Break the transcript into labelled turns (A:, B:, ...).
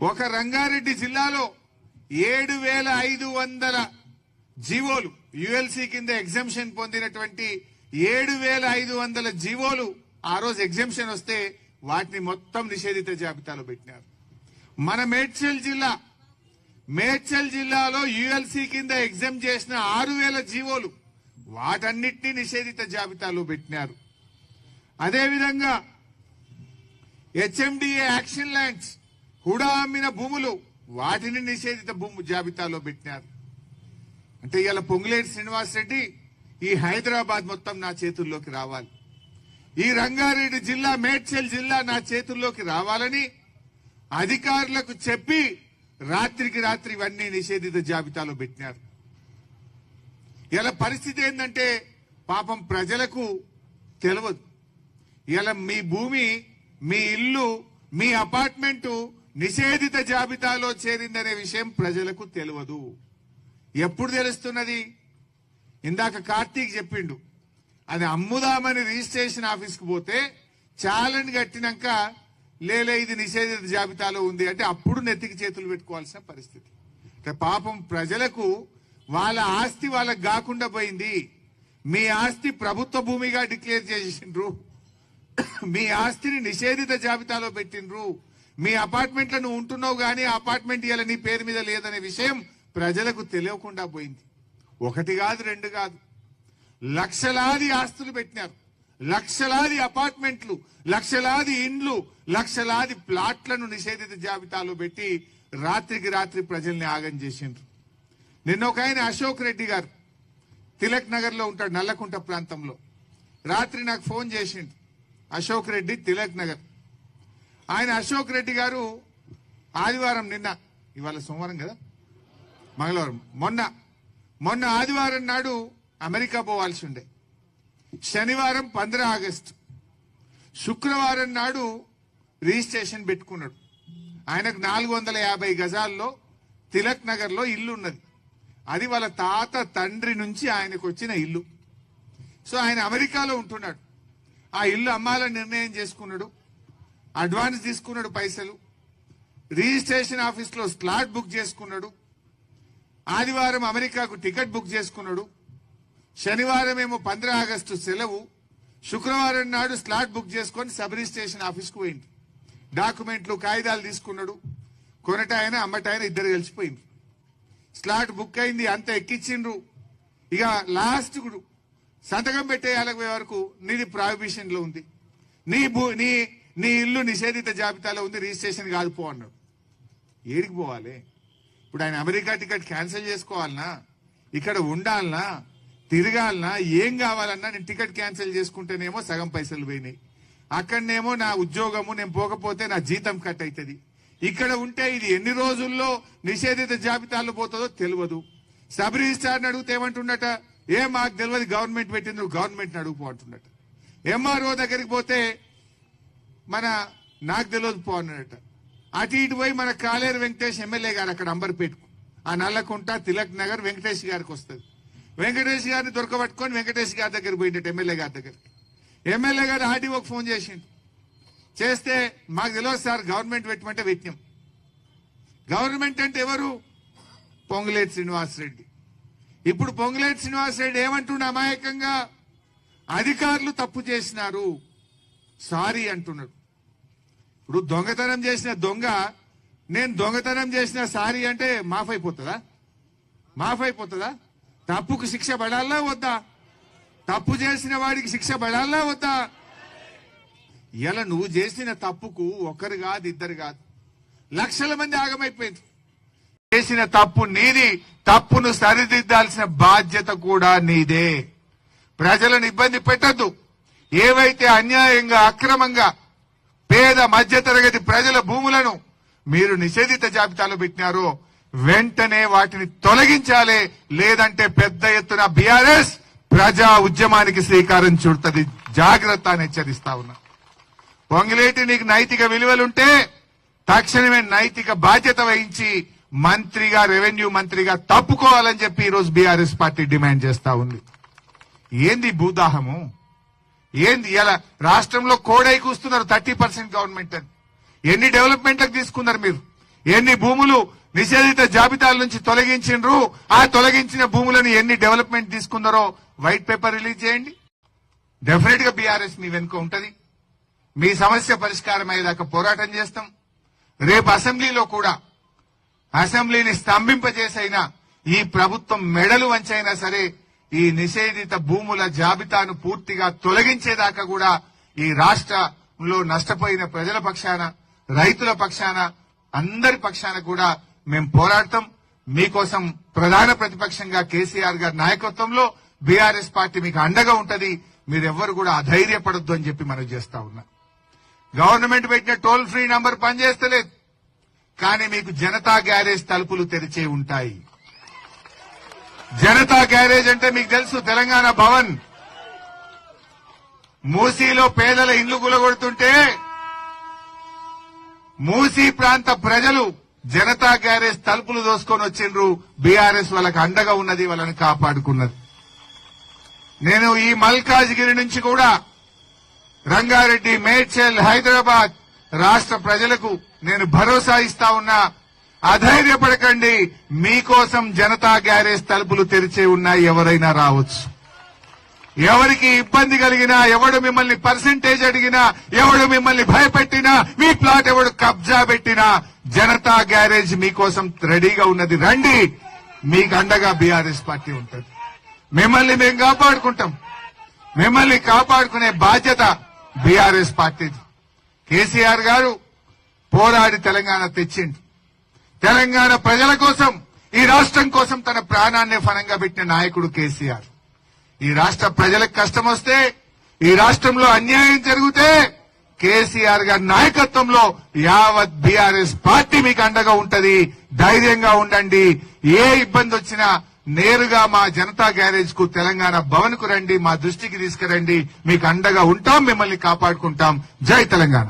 A: ఒక రంగారెడ్డి జిల్లాలో 7,500 జీవోలు యుఎల్సి కింద ఎగ్జంప్షన్ పొందినటువంటి 7,500 జీవోలు ఆ రోజు ఎగ్జంప్షన్ వస్తే వాటిని మొత్తం నిషేధిత జాబితాలో పెట్టినారు. మన మేడ్చల్ జిల్లాలో యుఎల్సి కింద ఎగ్జామ్ చేసిన 6,000 జీవోలు వాటన్నిటినీ నిషేధిత జాబితాలో పెట్టినారు. అదేవిధంగా హెచ్ఎండిఏ యాక్షన్ ల్యాండ్స్ హుడా అమ్మిన భూములు వాటిని నిషేధిత భూము జాబితాలో పెట్టినారు. అంటే ఇలా పొంగులేటి శ్రీనివాసరెడ్డి ఈ హైదరాబాద్ మొత్తం నా చేతుల్లోకి రావాలి, ఈ రంగారెడ్డి జిల్లా మేడ్చల్ జిల్లా నా చేతుల్లోకి రావాలని అధికారులకు చెప్పి రాత్రికి రాత్రి ఇవన్నీ నిషేధిత జాబితాలో పెట్టినారు. ఇలా పరిస్థితి ఏంటంటే పాపం ప్రజలకు తెలియదు. ఇలా మీ భూమి, మీ ఇల్లు, మీ అపార్ట్మెంటు నిషేధిత జాబితాలో చేరిందనే విషయం ప్రజలకు తెలియదు. ఎప్పుడు తెలుస్తున్నది? ఇందాక కార్తీక్ చెప్పిండు, అది అమ్ముదామని రిజిస్ట్రేషన్ ఆఫీస్కి పోతే ఛాలెంజ్ కట్టినాక లేలే ఇది నిషేధిత జాబితాలో ఉంది అంటే అప్పుడు నెత్తికి చేతులు పెట్టుకోవాల్సిన పరిస్థితి. పాపం ప్రజలకు వాళ్ళ ఆస్తి వాళ్ళకి కాకుండా పోయింది. మీ ఆస్తి ప్రభుత్వ భూమిగా డిక్లేర్ చేసిండ్రు, మీ ఆస్తిని నిషేధిత జాబితాలో పెట్టిండ్రు, మీ అపార్ట్మెంట్లను ఉంటున్నావు గానీ అపార్ట్మెంట్ ఇలా నీ పేరు మీద లేదనే విషయం ప్రజలకు తెలియకుండా పోయింది. ఒకటి కాదు, రెండు కాదు, లక్షలాది ఆస్తులు పెట్టినారు, లక్షలాది అపార్ట్మెంట్లు, లక్షలాది ఇండ్లు, లక్షలాది ప్లాట్లను నిషేధిత జాబితాలో పెట్టి రాత్రికి రాత్రి ప్రజల్ని ఆగం చేసిండ్రు. నిన్న ఒక ఆయన అశోక్ రెడ్డి గారు తిలక్ నగర్ లో ఉంటాడు, నల్లకుంట ప్రాంతంలో. రాత్రి నాకు ఫోన్ చేసిండు. అశోక్ రెడ్డి, తిలక్ నగర్. ఆయన అశోక్ రెడ్డి గారు ఆదివారం, నిన్న ఇవాళ సోమవారం కదా, మంగళవారం, మొన్న ఆదివారం నాడు అమెరికా పోవాల్సి ఉండే. శనివారం 15 ఆగస్టు, శుక్రవారం నాడు రిజిస్ట్రేషన్ పెట్టుకున్నాడు. ఆయనకు 450 గజాల్లో తిలక్ నగర్ లో ఇల్లు ఉన్నది. అది వాళ్ళ తాత తండ్రి నుంచి ఆయనకు వచ్చిన ఇల్లు. సో ఆయన అమెరికాలో ఉంటున్నాడు. ఆ ఇల్లు అమ్మాలని నిర్ణయం చేసుకున్నాడు, అడ్వాన్స్ తీసుకున్నాడు పైసలు, రిజిస్ట్రేషన్ ఆఫీస్ లో స్లాట్ బుక్ చేసుకున్నాడు, ఆదివారం అమెరికాకు టికెట్ బుక్ చేసుకున్నాడు, శనివారం ఏమో 15 ఆగస్టు సెలవు, శుక్రవారం నాడు స్లాట్ బుక్ చేసుకొని సబ్ రిజిస్ట్రేషన్ ఆఫీస్కు పోయింది. డాక్యుమెంట్లు, కాగితాలు తీసుకున్నాడు. కొనటాయన అమ్మటాయన ఇద్దరు కలిసిపోయింది. స్లాట్ బుక్ అయింది, అంత ఎక్కించిండ్రు. ఇక లాస్ట్ సంతకం పెట్టేయాలకు వరకు నీది ప్రాహిబిషన్ లో ఉంది, నీ ఇల్లు నిషేధిత జాబితాలో ఉంది, రిజిస్ట్రేషన్ కాదు పో అన్నాడు. ఏడికి పోవాలి ఇప్పుడు? ఆయన అమెరికా టికెట్ క్యాన్సిల్ చేసుకోవాలనా, ఇక్కడ ఉండాలనా, తిరగాలనా, ఏం కావాలన్నా నేను టికెట్ క్యాన్సిల్ చేసుకుంటేనేమో సగం పైసలు పోయినాయి, అక్కడనేమో నా ఉద్యోగము, నేను పోకపోతే నా జీతం కట్ అవుతుంది. ఇక్కడ ఉంటే ఇది ఎన్ని రోజుల్లో నిషేధిత జాబితాలో పోతుందో తెలియదు. సబ్ రిజిస్ట్రార్ని అడిగితే ఏమంటున్నట, మాకు తెలియదు, గవర్నమెంట్ పెట్టింది, నువ్వు గవర్నమెంట్ని అడుగుపో అంటున్నట. ఎంఆర్ఓ దగ్గరికి పోతే నాకు తెలియదు పో అన్నట. అటు ఇటు పోయి మన కాలేరు వెంకటేష్ ఎమ్మెల్యే గారు అక్కడ అంబర్పేటకు, ఆ నల్లకుంట తిలక్ నగర్ వెంకటేష్ గారికి వస్తుంది. వెంకటేష్ గారిని దొరకబట్టుకొని వెంకటేష్ గారి దగ్గర పోయిందట, ఎమ్మెల్యే గారి దగ్గరికి. ఎమ్మెల్యే గారు ఆర్డీఓకి ఫోన్ చేసిండు. చేస్తే మాకు తెలియదు సార్, గవర్నమెంట్ పెట్టమంటే పెట్టినాం. గవర్నమెంట్ అంటే ఎవరు? పొంగులేటి శ్రీనివాసరెడ్డి. ఇప్పుడు పొంగులేటి శ్రీనివాసరెడ్డి ఏమంటున్నా అమాయకంగా, అధికారులు తప్పు చేసినారు సారీ అంటున్నాడు. ఇప్పుడు దొంగతనం చేసిన దొంగ, నేను దొంగతనం చేసిన సారీ అంటే మాఫ్ అయిపోతుందా? తప్పుకు శిక్ష పడాలా వద్దా? తప్పు చేసిన వాడికి శిక్ష పడాలా వద్దా? ఇలా నువ్వు చేసిన తప్పుకు ఒకరు కాదు, ఇద్దరు కాదు, లక్షల మంది ఆగమైపోయింది. చేసిన తప్పు నీది, తప్పును సరిదిద్దాల్సిన బాధ్యత కూడా నీదే. ప్రజలను ఇబ్బంది పెట్టద్దు. ఏవైతే అన్యాయంగా, అక్రమంగా పేద మధ్యతరగతి ప్రజల భూములను మీరు నిషేధిత జాబితాలో పెట్టినారో వెంటనే వాటిని తొలగించాలి, లేదంటే పెద్ద ఎత్తున బీఆర్ఎస్ ప్రజా ఉద్యమానికి శ్రీకారం చుడుతుంది. జాగ్రత్త అని హెచ్చరిస్తా ఉన్నా. పొంగులేటి, నీకు నైతిక విలువలుంటే తక్షణమే నైతిక బాధ్యత వహించి మంత్రిగా, రెవెన్యూ మంత్రిగా తప్పుకోవాలని చెప్పి ఈరోజు బీఆర్ఎస్ పార్టీ డిమాండ్ చేస్తా ఉంది. ఏంది భూదాహము? ఏంది ఇలా రాష్ట్రంలో కోడై కూస్తున్నారు 30% గవర్నమెంట్ అని? ఎన్ని డెవలప్మెంట్లకు తీసుకున్నారు మీరు? ఎన్ని భూములు నిషేధిత జాబితాల నుంచి తొలగించిండ్రు, ఆ తొలగించిన భూములను ఎన్ని డెవలప్మెంట్ తీసుకున్నారో వైట్ పేపర్ రిలీజ్ చేయండి. డెఫినెట్ గా బీఆర్ఎస్ మీ వెనుక ఉంటది. మీ సమస్య పరిష్కారం అయ్యేదాకా పోరాటం చేస్తాం. రేపు అసెంబ్లీలో కూడా అసెంబ్లీని స్తంభింపజేసైనా ఈ ప్రభుత్వం మెడలు వంచైనా సరే ఈ నిషేధిత భూముల జాబితాను పూర్తిగా తొలగించేదాకా కూడా ఈ రాష్ట్రంలో నష్టపోయిన ప్రజల పక్షాన, రైతుల పక్షాన, అందరి పక్షాన కూడా మేము పోరాడతాం. మీకోసం ప్రధాన ప్రతిపక్షంగా కేసీఆర్ గారి నాయకత్వంలో బీఆర్ఎస్ పార్టీ మీకు అండగా ఉంటది. మీరెవ్వరు కూడా అధైర్యపడొద్దు అని చెప్పి మనం చేస్తా ఉన్నా. గవర్నమెంట్ పెట్టిన టోల్ ఫ్రీ నంబర్ పనిచేస్తలేదు, కానీ మీకు జనతా గ్యారేజ్ తలుపులు తెరిచే ఉంటాయి. జనతా గ్యారేజ్ అంటే మీకు తెలుసు, తెలంగాణ భవన్ మూసీలో పేదల ఇండ్లు కూలగొడుతుంటే మూసీ ప్రాంత ప్రజలు జనతా గ్యారేజ్ తలుపులు దోసుకొని వచ్చిండ్రు. బీఆర్ఎస్ వాళ్ళకి అండగా ఉన్నది, వాళ్ళని కాపాడుకున్నది. నేను ఈ మల్కాజ్గిరి నుంచి కూడా రంగారెడ్డి, మేడ్చల్, హైదరాబాద్ రాష్ట్ర ప్రజలకు నేను భరోసా ఇస్తా ఉన్నా. అధైర్యపడకండి, మీకోసం జనతా గ్యారేజ్ తలుపులు తెరిచే ఉన్నాయి. ఎవరైనా రావచ్చు. ఎవరికి ఇబ్బంది కలిగినా, ఎవడు మిమ్మల్ని పర్సెంటేజ్ అడిగినా, ఎవడు మిమ్మల్ని భయపెట్టినా, మీ ప్లాట్ ఎవడు కబ్జా పెట్టినా జనతా గ్యారేజ్ మీకోసం రెడీగా ఉన్నది. రండి, మీకు అండగా బీఆర్ఎస్ పార్టీ ఉంటుంది. మిమ్మల్ని మేము కాపాడుకుంటాం. మిమ్మల్ని కాపాడుకునే బాధ్యత బీఆర్ఎస్ పార్టీది. కేసీఆర్ గారు పోరాడి తెలంగాణ తెచ్చిండు. తెలంగాణ ప్రజల కోసం, ఈ రాష్ట్రం కోసం తన ప్రాణాన్ని ఫలంగా పెట్టిన నాయకుడు కేసీఆర్. ఈ రాష్ట్ర ప్రజలకు కష్టం వస్తే, ఈ రాష్ట్రంలో అన్యాయం జరిగితే కేసీఆర్ గారి నాయకత్వంలో యావత్ బీఆర్ఎస్ పార్టీ మీకు అండగా ఉంటది. ధైర్యంగా ఉండండి. ఏ ఇబ్బంది వచ్చినా నేరుగా మా జనతా గ్యారేజ్ కు, తెలంగాణ భవన్ కు రండి, మా దృష్టికి తీసుకురండి. మీకు అండగా ఉంటాం, మిమ్మల్ని కాపాడుకుంటాం. జై తెలంగాణ.